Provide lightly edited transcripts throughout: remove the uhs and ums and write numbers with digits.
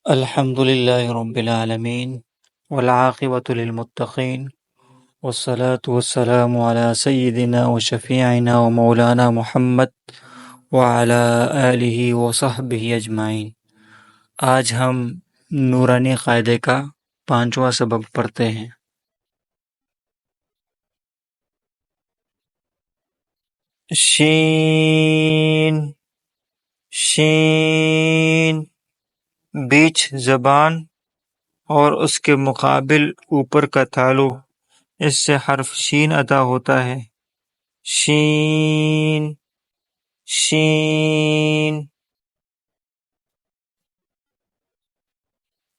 الحمد لله رب العالمين والعاقبة للمتقين والصلاة والسلام على سيدنا وشفيعنا ومولانا محمد وعلى آله وصحبه أجمعين۔ آج ہم نورانی قاعدے کا 5واں سبق پڑھتے ہیں۔ شین شین بیچ زبان اور اس کے مقابل اوپر کا تالو، اس سے حرف شین ادا ہوتا ہے۔ شین شین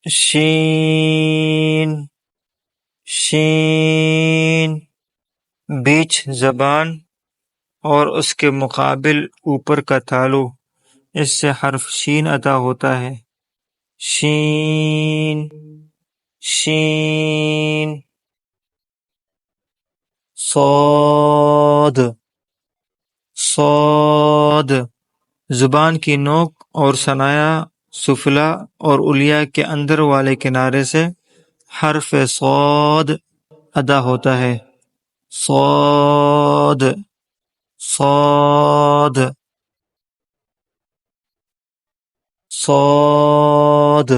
شین شین بیچ زبان اور اس کے مقابل اوپر کا تالو، اس سے حرف شین ادا ہوتا ہے۔ شین شین صاد صاد زبان کی نوک اور ثنایا سفلا اور علیا کے اندر والے کنارے سے حرف صاد ادا ہوتا ہے۔ صاد صاد صاد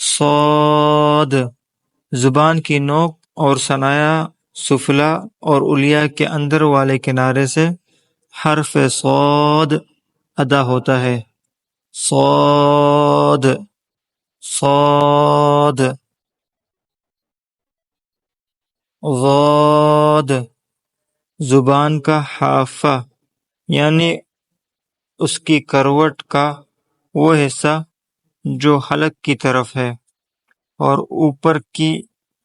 صاد زبان کی نوک اور ثنایا سفلا اور علیا کے اندر والے کنارے سے حرف صاد ادا ہوتا ہے۔ صاد صاد ضاد زبان کا حافہ یعنی اس کی کروٹ کا وہ حصہ جو حلق کی طرف ہے، اور اوپر کی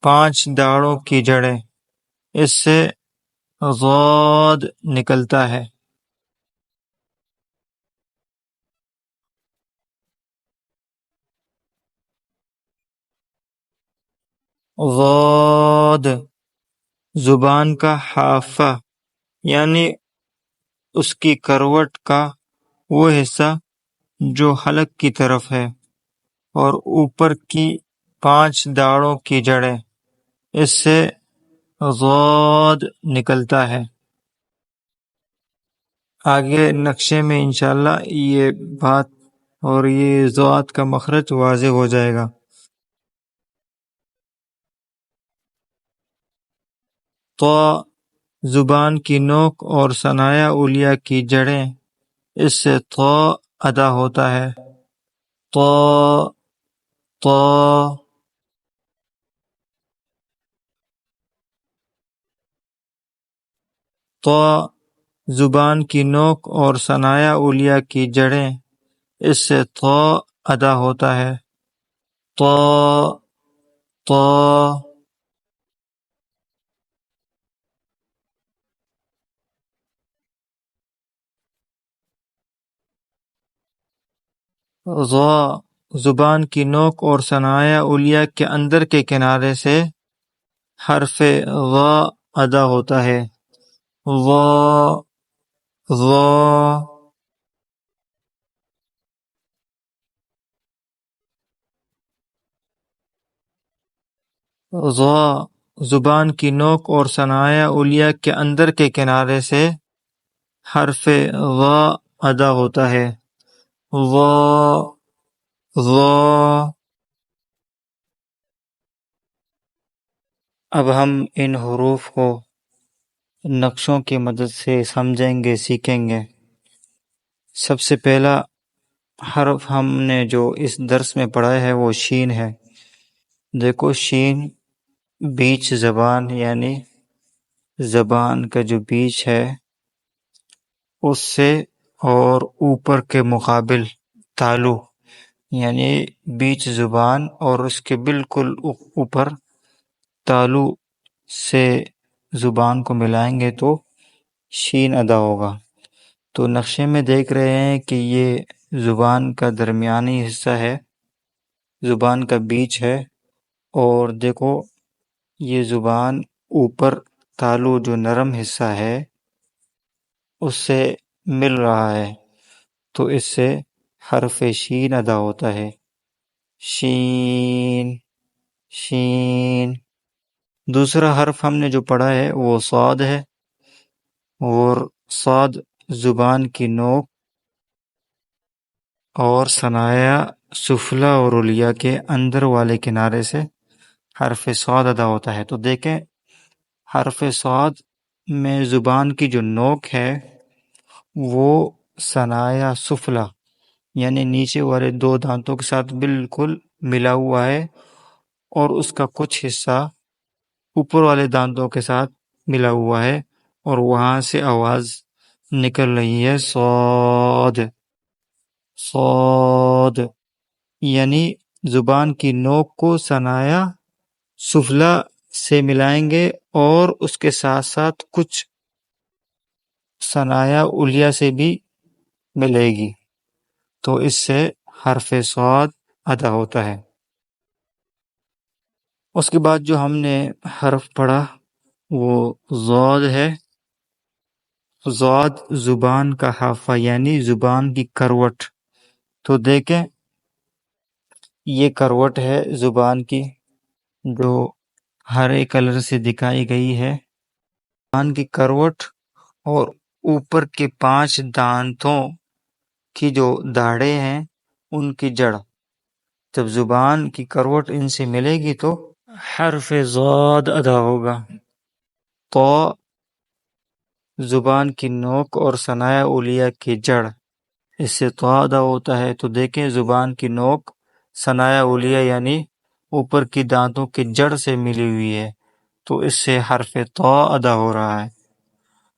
5 داڑوں کی جڑیں، اس سے ضاد نکلتا ہے۔ ضاد زبان کا حافہ یعنی اس کی کروٹ کا وہ حصہ جو حلق کی طرف ہے، اور اوپر کی 5 داڑوں کی جڑیں، اس سے ضاد نکلتا ہے۔ آگے نقشے میں انشاءاللہ یہ بات اور یہ ضاد کا مخرج واضح ہو جائے گا۔ طا زبان کی نوک اور ثنایا علیا کی جڑیں، اس سے طا ادا ہوتا ہے۔ طا طا طا زبان کی نوک اور ثنایا علیا کی جڑیں، اس سے طا ادا ہوتا ہے۔ طا طا ضا زبان کی نوک اور ثنایا علیا کے اندر کے کنارے سے حرف غا ادا ہوتا ہے۔ غا غا غا زبان کی نوک اور ثنایا علیا کے اندر کے کنارے سے حرف غا ادا ہوتا ہے۔ غا غا اب ہم ان حروف کو نقشوں کی مدد سے سمجھیں گے، سیکھیں گے۔ سب سے پہلا حرف ہم نے جو اس درس میں پڑھا ہے وہ شین ہے۔ دیکھو شین بیچ زبان یعنی زبان کا جو بیچ ہے اس سے اور اوپر کے مقابل تالو یعنی بیچ زبان اور اس کے بالکل اوپر تالو سے زبان کو ملائیں گے تو شین ادا ہوگا۔ تو نقشے میں دیکھ رہے ہیں کہ یہ زبان کا درمیانی حصہ ہے، زبان کا بیچ ہے، اور دیکھو یہ زبان اوپر تالو جو نرم حصہ ہے اس سے مل رہا ہے، تو اس سے حرف شین ادا ہوتا ہے۔ شین شین۔ دوسرا حرف ہم نے جو پڑھا ہے وہ صاد ہے، اور صاد زبان کی نوک اور ثنایا سفلا اور علیا کے اندر والے کنارے سے حرف صاد ادا ہوتا ہے۔ تو دیکھیں حرف صاد میں زبان کی جو نوک ہے وہ ثنایا سفلا یعنی نیچے والے دو دانتوں کے ساتھ بالکل ملا ہوا ہے، اور اس کا کچھ حصہ اوپر والے دانتوں کے ساتھ ملا ہوا ہے، اور وہاں سے آواز نکل رہی ہے صاد صاد، یعنی زبان کی نوک کو ثنایا سفلا سے ملائیں گے اور اس کے ساتھ ساتھ کچھ ثنایا علیا سے بھی ملے گی، تو اس سے حرف صاد ادا ہوتا ہے۔ اس کے بعد جو ہم نے حرف پڑھا وہ ضاد ہے۔ ضاد زبان کا حافہ یعنی زبان کی کروٹ۔ تو دیکھیں یہ کروٹ ہے زبان کی جو ہرے کلر سے دکھائی گئی ہے۔ زبان کی کروٹ اور اوپر کے 5 دانتوں کی جو داڑیں ہیں ان کی جڑ، جب زبان کی کروٹ ان سے ملے گی تو حرف ضاد ادا ہوگا۔ تو زبان کی نوک اور ثنایا علیا کی جڑ، اس سے تو ادا ہوتا ہے۔ تو دیکھیں زبان کی نوک ثنایا علیا یعنی اوپر کی دانتوں کی جڑ سے ملی ہوئی ہے، تو اس سے حرف تو ادا ہو رہا ہے۔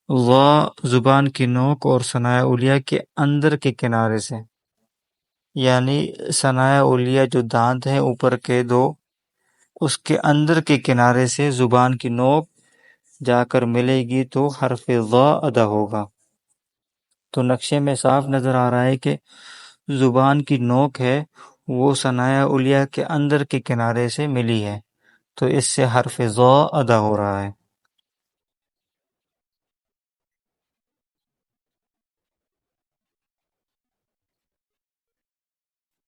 ضا زبان کی نوک اور ثنایا علیا کے اندر کے کنارے سے، یعنی ثنایا علیا جو دانت ہیں اوپر کے 2، اس کے اندر کے کنارے سے زبان کی نوک جا کر ملے گی تو حرف ضا ادا ہوگا۔ تو نقشے میں صاف نظر آ رہا ہے کہ زبان کی نوک ہے وہ ثنایا علیا کے اندر کے کنارے سے ملی ہے، تو اس سے حرف ضا ادا ہو رہا ہے۔